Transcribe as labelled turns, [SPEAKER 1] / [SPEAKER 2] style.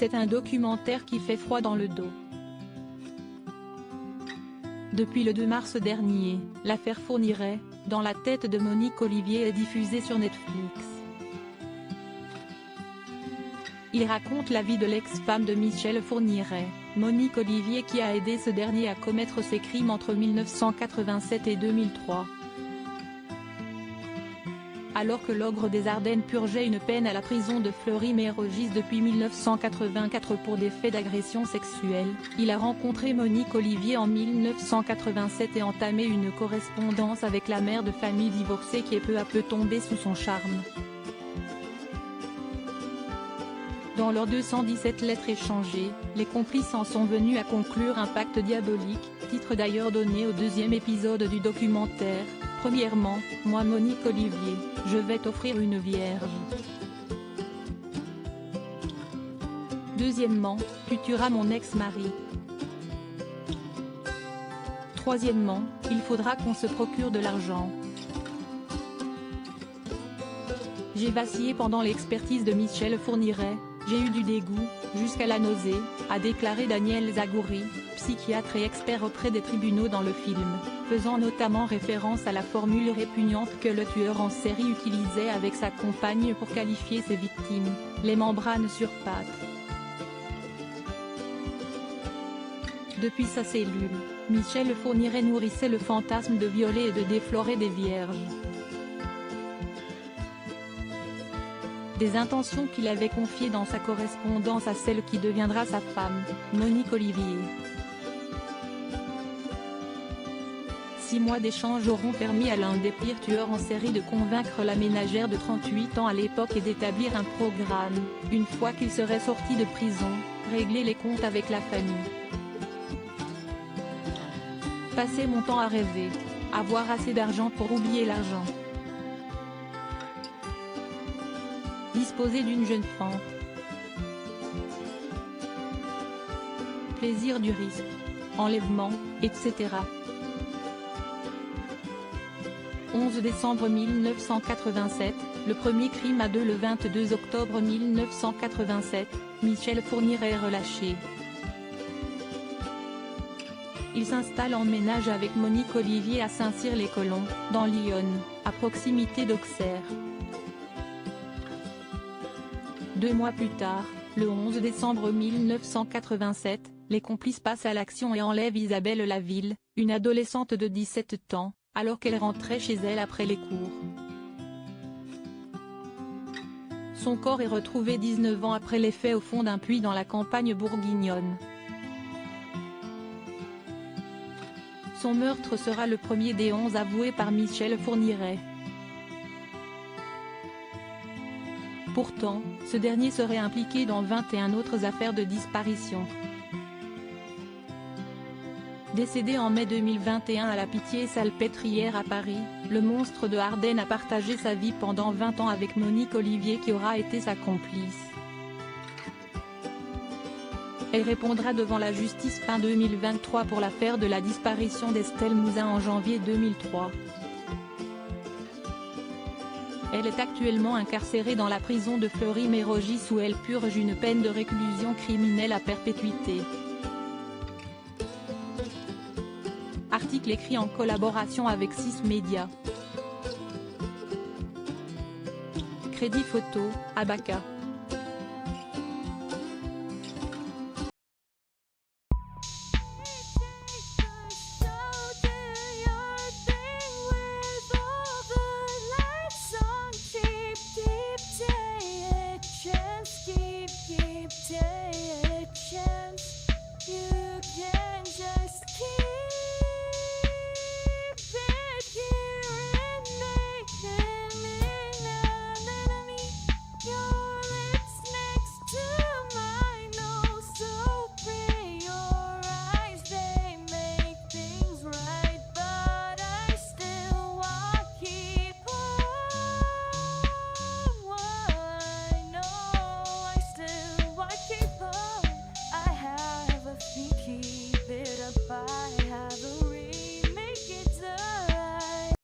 [SPEAKER 1] C'est un documentaire qui fait froid dans le dos. Depuis le 2 mars dernier, l'affaire Fourniret, dans la tête de Monique Olivier est diffusée sur Netflix. Il raconte la vie de l'ex-femme de Michel Fourniret, Monique Olivier, qui a aidé ce dernier à commettre ses crimes entre 1987 et 2003. Alors que l'ogre des Ardennes purgeait une peine à la prison de Fleury-Mérogis depuis 1984 pour des faits d'agression sexuelle, il a rencontré Monique Olivier en 1987 et entamé une correspondance avec la mère de famille divorcée qui est peu à peu tombée sous son charme. Dans leurs 217 lettres échangées, les complices en sont venus à conclure un pacte diabolique, titre d'ailleurs donné au deuxième épisode du documentaire. Premièrement, moi Monique Olivier, je vais t'offrir une vierge. Deuxièmement, tu tueras mon ex-mari. Troisièmement, il faudra qu'on se procure de l'argent. J'ai vacillé pendant l'expertise de Michel Fourniret, j'ai eu du dégoût, jusqu'à la nausée, a déclaré Daniel Zagouri, psychiatre et expert auprès des tribunaux dans le film, faisant notamment référence à la formule répugnante que le tueur en série utilisait avec sa compagne pour qualifier ses victimes, les membranes sur pattes. Depuis sa cellule, Michel Fourniret nourrissait le fantasme de violer et de déflorer des vierges. Des intentions qu'il avait confiées dans sa correspondance à celle qui deviendra sa femme, Monique Olivier. 6 mois d'échange auront permis à l'un des pires tueurs en série de convaincre la ménagère de 38 ans à l'époque et d'établir un programme, une fois qu'il serait sorti de prison, régler les comptes avec la famille. Passer mon temps à rêver, avoir assez d'argent pour oublier l'argent. Disposer d'une jeune femme. Plaisir du risque. Enlèvement, etc. 11 décembre 1987, le premier crime à deux. Le 22 octobre 1987, Michel Fourniret est relâché. Il s'installe en ménage avec Monique Olivier à Saint-Cyr-les-Colons, dans l'Yonne, à proximité d'Auxerre. 2 mois plus tard, le 11 décembre 1987, les complices passent à l'action et enlèvent Isabelle Laville, une adolescente de 17 ans, alors qu'elle rentrait chez elle après les cours. Son corps est retrouvé 19 ans après les faits au fond d'un puits dans la campagne bourguignonne. Son meurtre sera le premier des 11 avoués par Michel Fourniret. Pourtant, ce dernier serait impliqué dans 21 autres affaires de disparition. Décédé en mai 2021 à la Pitié-Salpêtrière à Paris, le monstre de Ardennes a partagé sa vie pendant 20 ans avec Monique Olivier qui aura été sa complice. Elle répondra devant la justice fin 2023 pour l'affaire de la disparition d'Estelle Mouzin en janvier 2003. Elle est actuellement incarcérée dans la prison de Fleury-Mérogis où elle purge une peine de réclusion criminelle à perpétuité. Article écrit en collaboration avec 6 médias. Crédit photo, Abaka.